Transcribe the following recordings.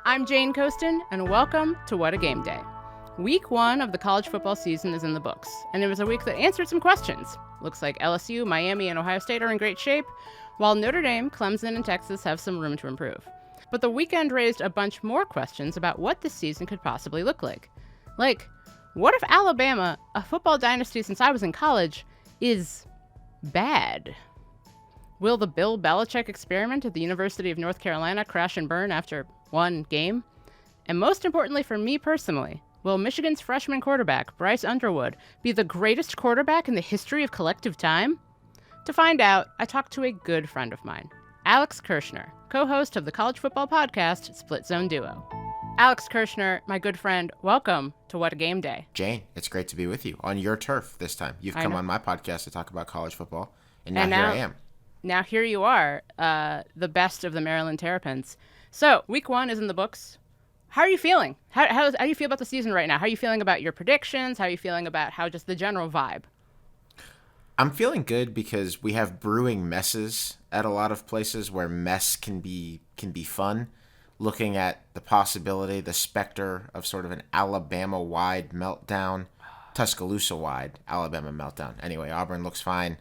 I'm Jane Coaston, and welcome to What a Game Day. Week 1 of the college football season is in the books, and it was a week that answered some questions. Looks like LSU, Miami, and Ohio State are in great shape, while Notre Dame, Clemson, and Texas have some room to improve. But the weekend raised a bunch more questions about what this season could possibly look like. Like, what if Alabama, a football dynasty since I was in college, is bad? Will the Bill Belichick experiment at the University of North Carolina crash and burn after one game? And most importantly for me personally, will Michigan's freshman quarterback, Bryce Underwood, be the greatest quarterback in the history of collective time? To find out, I talked to a good friend of mine, Alex Kirshner, co-host of the college football podcast Split Zone Duo. Alex Kirshner, my good friend, welcome to What a Game Day. Jane, it's great to be with you on your turf this time. You've come on my podcast to talk about college football, and now here I am. Now here you are, the best of the Maryland Terrapins. So, week 1 is in the books. How are you feeling? How do you feel about the season right now? How are you feeling about your predictions? How are you feeling about how just the general vibe? I'm feeling good because we have brewing messes at a lot of places where mess can be fun. Looking at the possibility, the specter of sort of an Alabama-wide meltdown, Tuscaloosa-wide Alabama meltdown. Anyway, Auburn looks fine.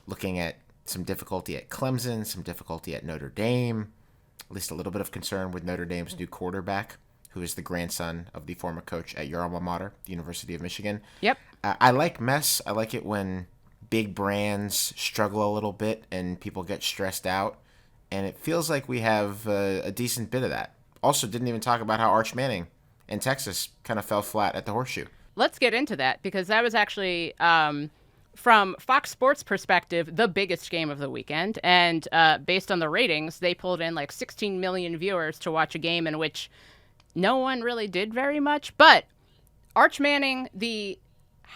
Looking at some difficulty at Clemson, some difficulty at Notre Dame, at least a little bit of concern with Notre Dame's new quarterback, who is the grandson of the former coach at your alma mater, the University of Michigan. Yep. I like mess. I like it when big brands struggle a little bit and people get stressed out, and it feels like we have a decent bit of that. Also, didn't even talk about how Arch Manning and Texas kind of fell flat at the Horseshoe. Let's get into that, because that was actually... from Fox Sports' perspective, the biggest game of the weekend. And based on the ratings, they pulled in like 16 million viewers to watch a game in which no one really did very much. But Arch Manning, the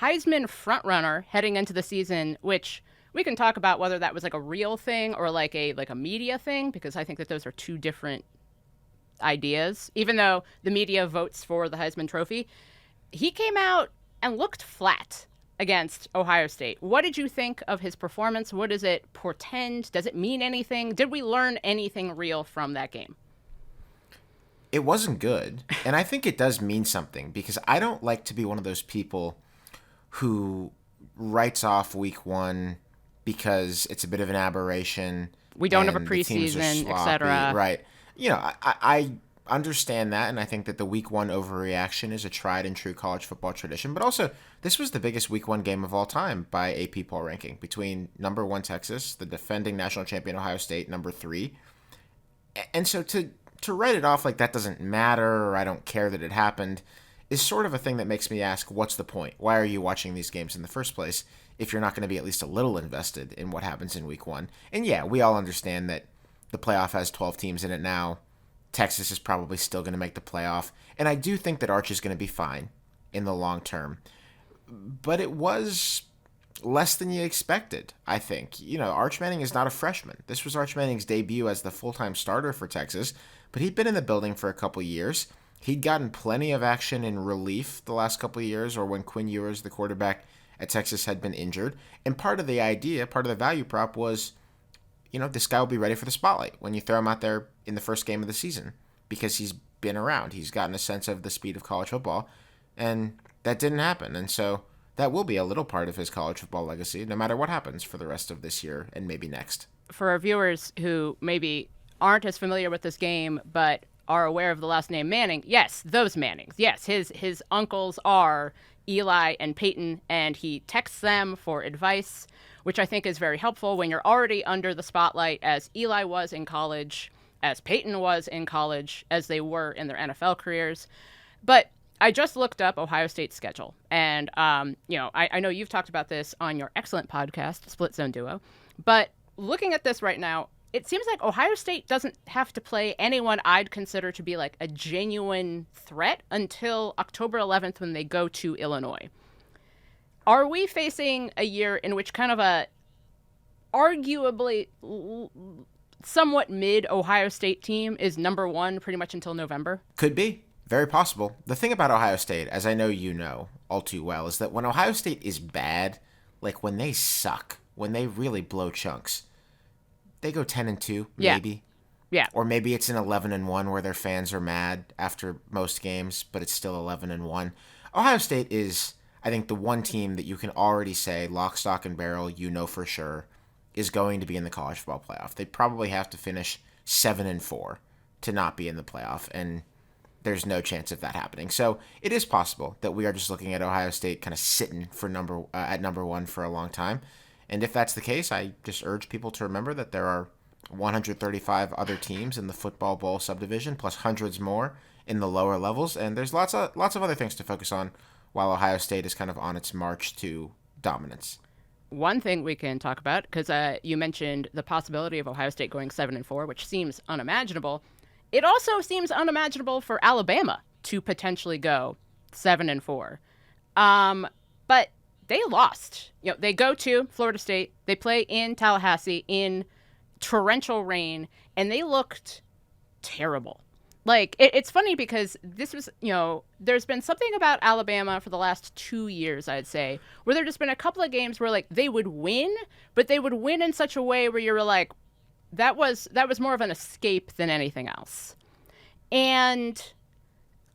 Heisman frontrunner heading into the season, which we can talk about whether that was like a real thing or like a media thing, because I think that those are two different ideas. Even though the media votes for the Heisman Trophy, he came out and looked flat against Ohio State. What did you think of his performance? What does it portend? Does it mean anything? Did we learn anything real from that game? It wasn't good, and I think it does mean something, because I don't like to be one of those people who writes off week 1 because it's a bit of an aberration. We don't have a preseason, etc. Right. You know, I understand that, and I think that the week 1 overreaction is a tried and true college football tradition, but also this was the biggest week 1 game of all time by AP poll ranking, between number 1 Texas, the defending national champion Ohio State, number 3. And so to write it off like that doesn't matter, or I don't care that it happened, is sort of a thing that makes me ask, what's the point? Why are you watching these games in the first place if you're not going to be at least a little invested in what happens in week 1? And yeah, we all understand that the playoff has 12 teams in it now. Texas is probably still going to make the playoff. And I do think that Arch is going to be fine in the long term. But it was less than you expected, I think. You know, Arch Manning is not a freshman. This was Arch Manning's debut as the full-time starter for Texas. But he'd been in the building for a couple years. He'd gotten plenty of action in relief the last couple of years, or when Quinn Ewers, the quarterback at Texas, had been injured. And part of the idea, part of the value prop was, you know, this guy will be ready for the spotlight when you throw him out there in the first game of the season, because he's been around. He's gotten a sense of the speed of college football, and that didn't happen. And so that will be a little part of his college football legacy, no matter what happens for the rest of this year and maybe next. For our viewers who maybe aren't as familiar with this game but are aware of the last name Manning, yes, those Mannings. Yes, his uncles are Eli and Peyton, and he texts them for advice, which I think is very helpful when you're already under the spotlight, as Eli was in college, as Peyton was in college, as they were in their NFL careers. But I just looked up Ohio State's schedule, and I know you've talked about this on your excellent podcast, Split Zone Duo, but looking at this right now, it seems like Ohio State doesn't have to play anyone I'd consider to be like a genuine threat until October 11th when they go to Illinois. Are we facing a year in which kind of a arguably somewhat mid Ohio State team is number 1 pretty much until November? Could be. Very possible. The thing about Ohio State, as I know you know all too well, is that when Ohio State is bad, like when they suck, when they really blow chunks, they go 10-2, maybe. Yeah. Or maybe it's an 11-1 where their fans are mad after most games, but it's still 11-1. Ohio State is, I think, the one team that you can already say, lock, stock, and barrel, for sure, is going to be in the college football playoff. They probably have to finish 7-4 to not be in the playoff, and there's no chance of that happening. So it is possible that we are just looking at Ohio State kind of sitting for at number one for a long time. And if that's the case, I just urge people to remember that there are 135 other teams in the football bowl subdivision, plus hundreds more in the lower levels, and there's lots of other things to focus on while Ohio State is kind of on its march to dominance. One thing we can talk about, because you mentioned the possibility of Ohio State going 7-4, which seems unimaginable. It also seems unimaginable for Alabama to potentially go 7-4. But they lost. They go to Florida State. They play in Tallahassee in torrential rain, and they looked terrible. Like, it's funny because this was, there's been something about Alabama for the last 2 years, I'd say, where there's just been a couple of games where, like, they would win, but they would win in such a way where you're like, that was more of an escape than anything else. And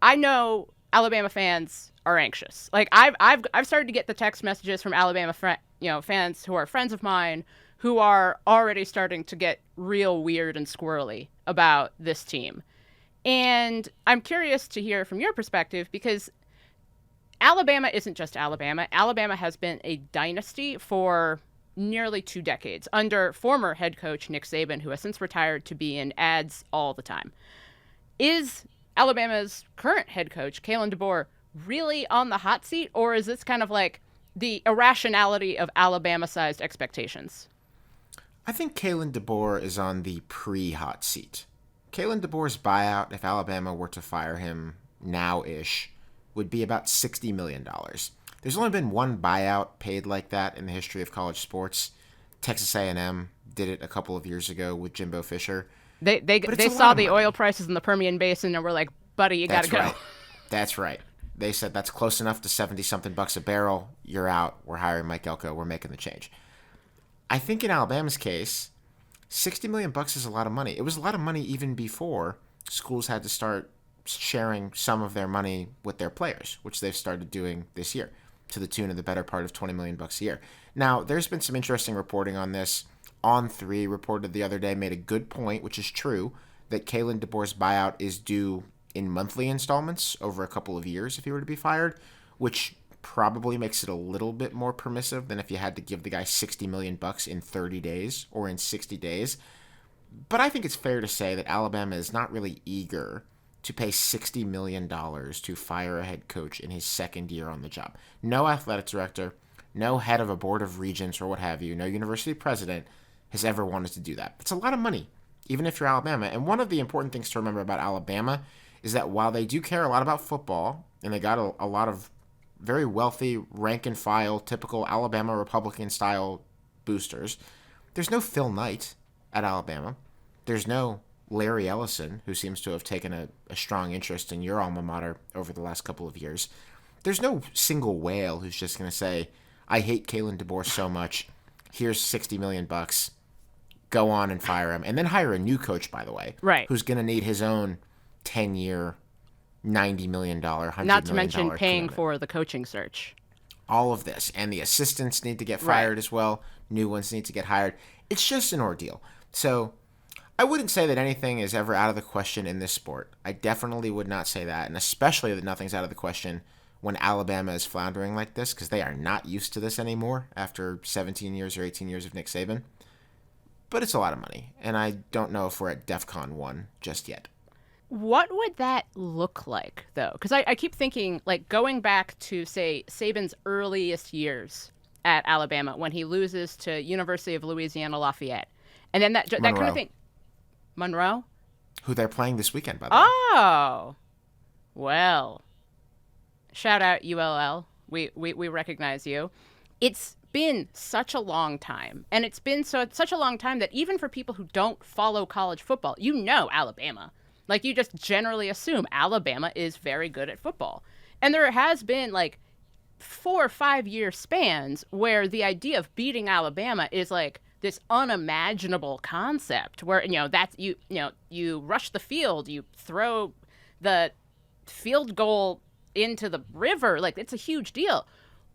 I know Alabama fans are anxious. Like, I've started to get the text messages from Alabama fans who are friends of mine who are already starting to get real weird and squirrely about this team. And I'm curious to hear from your perspective, because Alabama isn't just Alabama. Alabama has been a dynasty for nearly 2 decades under former head coach Nick Saban, who has since retired, to be in ads all the time. Is Alabama's current head coach, Kalen DeBoer, really on the hot seat, or is this kind of like the irrationality of Alabama-sized expectations? I think Kalen DeBoer is on the pre-hot seat. Kalen DeBoer's buyout, if Alabama were to fire him now-ish, would be about $60 million. There's only been one buyout paid like that in the history of college sports. Texas A&M did it a couple of years ago with Jimbo Fisher. They saw the oil prices in the Permian Basin and were like, buddy, you got to go. Right. That's right. They said that's close enough to 70-something bucks a barrel. You're out. We're hiring Mike Elko. We're making the change. I think in Alabama's case, $60 million is a lot of money. It was a lot of money even before schools had to start sharing some of their money with their players, which they've started doing this year to the tune of the better part of $20 million a year. Now, there's been some interesting reporting on this. On3 reported the other day, made a good point, which is true, that Kalen DeBoer's buyout is due in monthly installments over a couple of years if he were to be fired, which probably makes it a little bit more permissive than if you had to give the guy $60 million in 30 days or in 60 days. But I think it's fair to say that Alabama is not really eager to pay $60 million to fire a head coach in his second year on the job. No athletic director, no head of a board of regents or what have you, no university president has ever wanted to do that. It's a lot of money, even if you're Alabama. And one of the important things to remember about Alabama is that while they do care a lot about football, and they got a lot of very wealthy, rank-and-file, typical Alabama Republican-style boosters, there's no Phil Knight at Alabama. There's no Larry Ellison, who seems to have taken a strong interest in your alma mater over the last couple of years. There's no single whale who's just going to say, I hate Kalen DeBoer so much, here's $60 million, go on and fire him. And then hire a new coach, by the way, right, who's going to need his own 10-year, $90 million, $100 million Not to mention paying commitment. for the coaching search. All of this. And the assistants need to get fired Right. as well. New ones need to get hired. It's just an ordeal. So I wouldn't say that anything is ever out of the question in this sport. I definitely would not say that, and especially that nothing's out of the question when Alabama is floundering like this, because they are not used to this anymore after 17 years or 18 years of Nick Saban. But it's a lot of money, and I don't know if we're at DEFCON 1 just yet. What would that look like, though? Because I keep thinking, like, going back to, say, Saban's earliest years at Alabama when he loses to University of Louisiana Lafayette. And then that kind of thing. Monroe? Who they're playing this weekend, by the way. Oh! Well. Shout out ULL. We recognize you. It's been such a long time. And it's been such a long time that even for people who don't follow college football, you know Alabama. Like, you just generally assume Alabama is very good at football. And there has been, like, 4 or 5 year spans where the idea of beating Alabama is, like, this unimaginable concept where, that's you rush the field, you throw the field goal into the river. Like, it's a huge deal.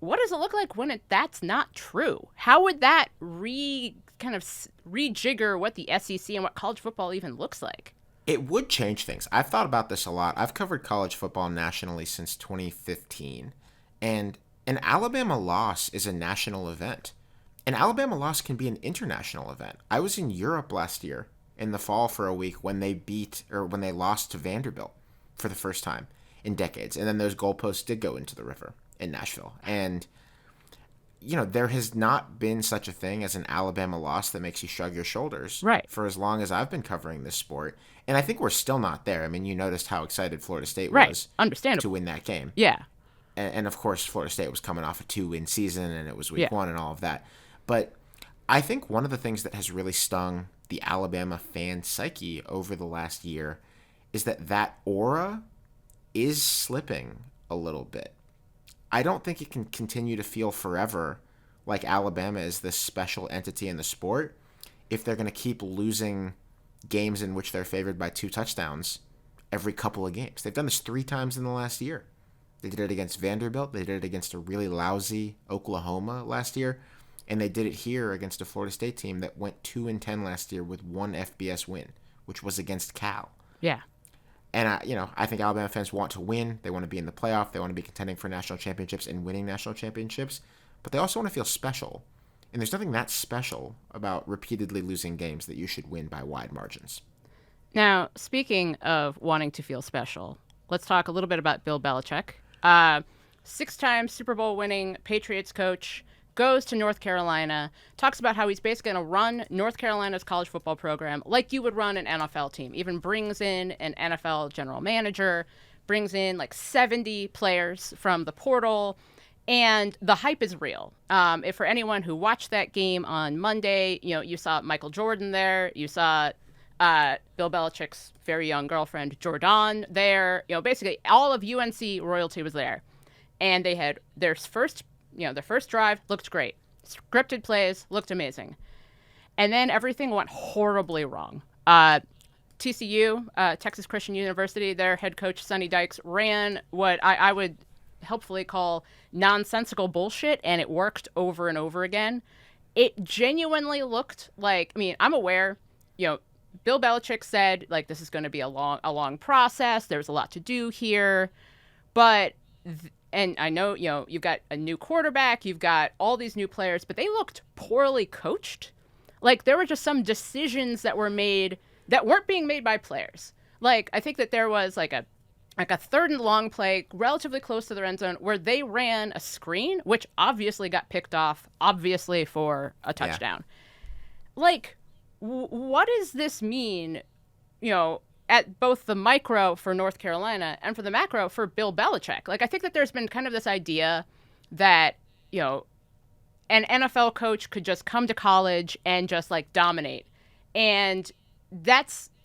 What does it look like when that's not true? How would that rejigger what the SEC and what college football even looks like? It would change things. I've thought about this a lot. I've covered college football nationally since 2015, and an Alabama loss is a national event. An Alabama loss can be an international event. I was in Europe last year in the fall for a week when they lost to Vanderbilt for the first time in decades. And then those goalposts did go into the river in Nashville. And, there has not been such a thing as an Alabama loss that makes you shrug your shoulders for as long as I've been covering this sport. And I think we're still not there. I mean, you noticed how excited Florida State was to win that game. Yeah. And of course, Florida State was coming off a 2-win season, and it was week one and all of that. But I think one of the things that has really stung the Alabama fan psyche over the last year is that aura is slipping a little bit. I don't think it can continue to feel forever like Alabama is this special entity in the sport if they're going to keep losing games in which they're favored by 2 touchdowns every couple of games. They've done this 3 times in the last year. They did it against Vanderbilt. They did it against a really lousy Oklahoma last year. And they did it here against a Florida State team that went 2-10 last year with 1 FBS win, which was against Cal. Yeah. And I think Alabama fans want to win. They want to be in the playoff. They want to be contending for national championships and winning national championships. But they also want to feel special. And there's nothing that special about repeatedly losing games that you should win by wide margins. Now, speaking of wanting to feel special, let's talk a little bit about Bill Belichick. 6-time Super Bowl winning Patriots coach, goes to North Carolina, talks about how he's basically going to run North Carolina's college football program like you would run an NFL team. Even brings in an NFL general manager, brings in like 70 players from the portal, and the hype is real. If for anyone who watched that game on Monday, you saw Michael Jordan there, you saw Bill Belichick's very young girlfriend Jordan there. Basically all of UNC royalty was there, and they had their first drive looked great. Scripted plays looked amazing. And then everything went horribly wrong. TCU, Texas Christian University, their head coach, Sonny Dykes, ran what I would helpfully call nonsensical bullshit, and it worked over and over again. It genuinely looked like, I'm aware, Bill Belichick said, like, this is going to be a long process. There's a lot to do here. But and I know, you've got a new quarterback, you've got all these new players, but they looked poorly coached. Like, there were just some decisions that were made that weren't being made by players. Like, I think that there was like a 3rd and long play relatively close to the end zone where they ran a screen, which obviously got picked off, obviously for a touchdown. Yeah. Like, what does this mean, at both the micro for North Carolina and for the macro for Bill Belichick? Like, I think that there's been kind of this idea that, an NFL coach could just come to college and just, like, dominate. And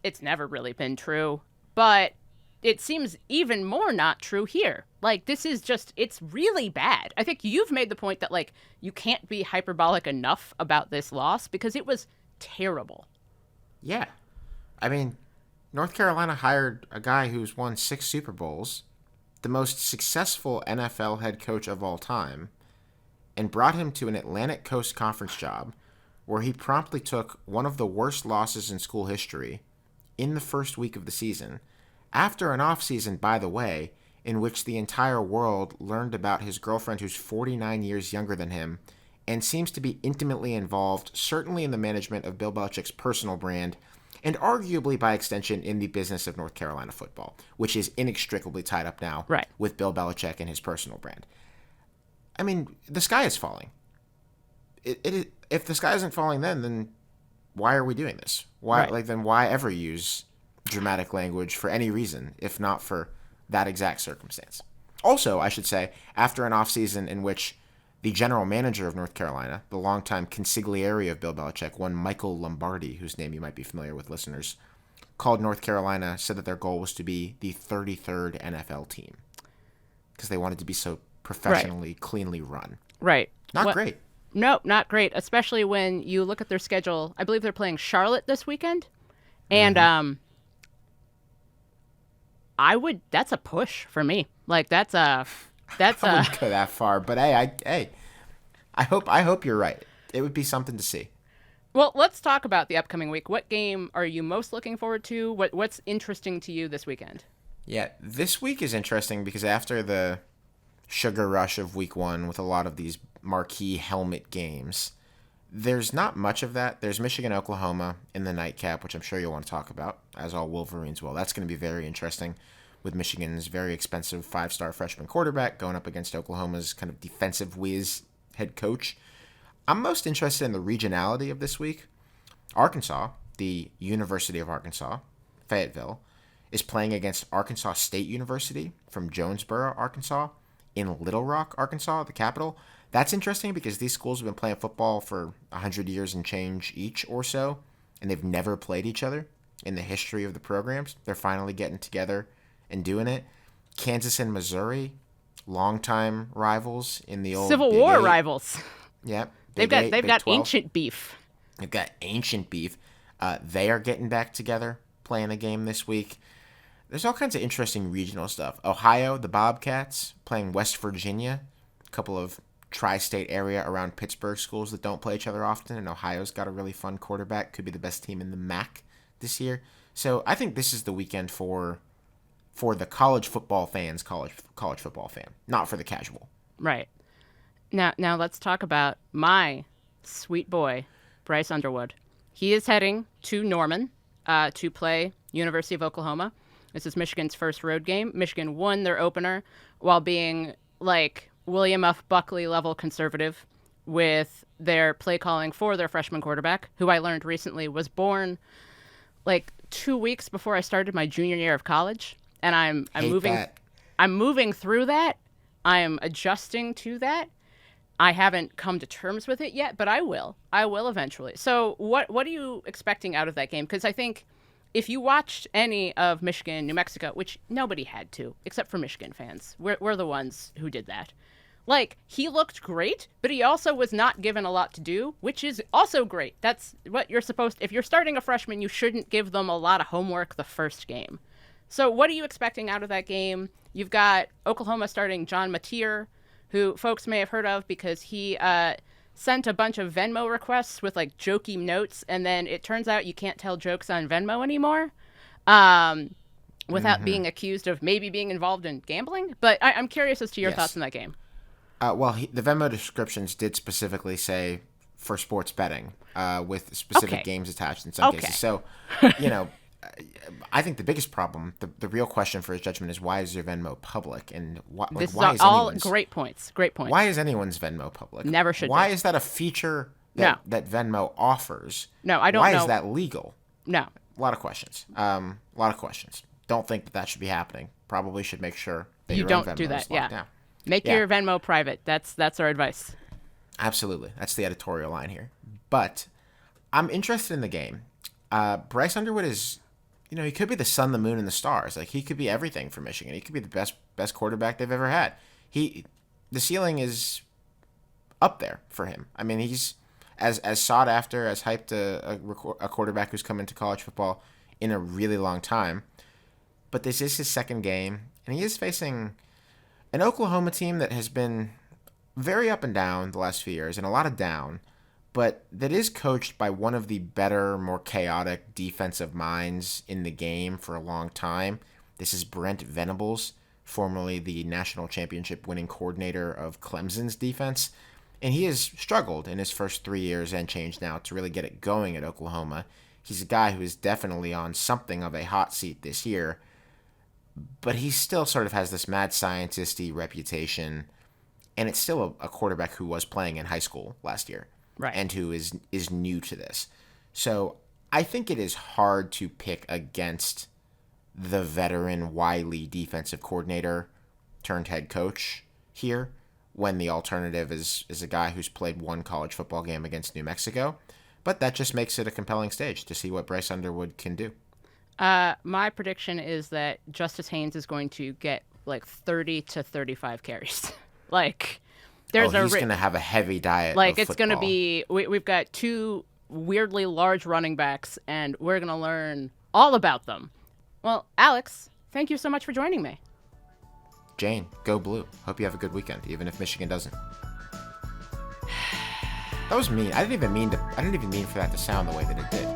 it's never really been true. But it seems even more not true here. Like, this is it's really bad. I think you've made the point that, like, you can't be hyperbolic enough about this loss because it was terrible. Yeah. North Carolina hired a guy who's won 6 Super Bowls, the most successful NFL head coach of all time, and brought him to an Atlantic Coast Conference job where he promptly took one of the worst losses in school history in the first week of the season, after an offseason, by the way, in which the entire world learned about his girlfriend who's 49 years younger than him and seems to be intimately involved, certainly in the management of Bill Belichick's personal brand, and arguably, by extension, in the business of North Carolina football, which is inextricably tied up now with Bill Belichick and his personal brand. The sky is falling. If the sky isn't falling then why are we doing this? Then why ever use dramatic language for any reason, if not for that exact circumstance? Also, I should say, after an offseason in which the general manager of North Carolina, the longtime consigliere of Bill Belichick, one Michael Lombardi, whose name you might be familiar with, listeners, called North Carolina, said that their goal was to be the 33rd NFL team because they wanted to be so professionally, cleanly run. Right. Not great. No, not great, especially when you look at their schedule. I believe they're playing Charlotte this weekend. And that's a push for me. Like that's I wouldn't go that far, but hey, I hope you're right. It would be something to see. Well, let's talk about the upcoming week. What game are you most looking forward to? What's interesting to you this weekend? Yeah, this week is interesting because after the sugar rush of week 1 with a lot of these marquee helmet games, there's not much of that. There's Michigan-Oklahoma in the nightcap, which I'm sure you'll want to talk about, as all Wolverines will. That's going to be very interesting with Michigan's very expensive 5-star freshman quarterback going up against Oklahoma's kind of defensive whiz head coach. I'm most interested in the regionality of this week. Arkansas, the University of Arkansas, Fayetteville, is playing against Arkansas State University from Jonesboro, Arkansas, in Little Rock, Arkansas, the capital. That's interesting because these schools have been playing football for 100 years and change each or so, and they've never played each other in the history of the programs. They're finally getting together and doing it. Kansas and Missouri, longtime rivals in the old Civil Big War Eight. rivals. Yep. They've got 12. ancient beef. They've got ancient beef. They are getting back together, playing a game this week. There's all kinds of interesting regional stuff. Ohio, the Bobcats, playing West Virginia. A couple of tri-state area around Pittsburgh schools that don't play each other often. And Ohio's got a really fun quarterback. Could be the best team in the MAC this year. So I think this is the weekend for the college football fans, college football fan, not for the casual. Right. Now let's talk about my sweet boy, Bryce Underwood. He is heading to Norman to play University of Oklahoma. This is Michigan's first road game. Michigan won their opener while being like William F. Buckley level conservative with their play calling for their freshman quarterback, who I learned recently was born like 2 weeks before I started my junior year of college. And I'm moving through that. I'm adjusting to that. I haven't come to terms with it yet, but I will. I will eventually. So what are you expecting out of that game? Because I think if you watched any of Michigan, New Mexico, which nobody had to, except for Michigan fans, we're the ones who did that. Like, he looked great, but he also was not given a lot to do, which is also great. That's what you're supposed to. If you're starting a freshman, you shouldn't give them a lot of homework the first game. So what are you expecting out of that game? You've got Oklahoma starting John Mateer, who folks may have heard of because he sent a bunch of Venmo requests with like jokey notes, and then it turns out you can't tell jokes on Venmo anymore without being accused of maybe being involved in gambling. But I'm curious as to your thoughts on that game. The Venmo descriptions did specifically say for sports betting with specific games attached in some cases. So, I think the biggest problem, the real question for his judgment is why is your Venmo public? And why is all great points. Great points. Why is anyone's Venmo public? Never should Why be. is that a feature that Venmo offers? No, I don't know. Why know. is that legal? No. A lot of questions. Don't think that should be happening. Probably should make sure that you your don't own Venmo do that. is locked down. Make your Venmo private. That's our advice. Absolutely. That's the editorial line here. But I'm interested in the game. Bryce Underwood is, he could be the sun, the moon, and the stars. Like, he could be everything for Michigan. He could be the best quarterback they've ever had. The ceiling is up there for him. I mean, he's as sought after, as hyped a quarterback who's come into college football in a really long time. But this is his second game, and he is facing an Oklahoma team that has been very up and down the last few years, and a lot of down, but that is coached by one of the better, more chaotic defensive minds in the game for a long time. This is Brent Venables, formerly the national championship winning coordinator of Clemson's defense, and he has struggled in his first 3 years and change now to really get it going at Oklahoma. He's a guy who is definitely on something of a hot seat this year, but he still sort of has this mad scientist-y reputation, and it's still a quarterback who was playing in high school last year, right? And who is new to this. So I think it is hard to pick against the veteran, wily defensive coordinator turned head coach here when the alternative is a guy who's played one college football game against New Mexico. But that just makes it a compelling stage to see what Bryce Underwood can do. My prediction is that Justice Haynes is going to get like 30 to 35 carries. There's he's going to have a heavy diet. Like, of it's going to football. be, we've got 2 weirdly large running backs, and we're going to learn all about them. Well, Alex, thank you so much for joining me. Jane, go blue. Hope you have a good weekend, even if Michigan doesn't. That was mean. I didn't even mean for that to sound the way that it did.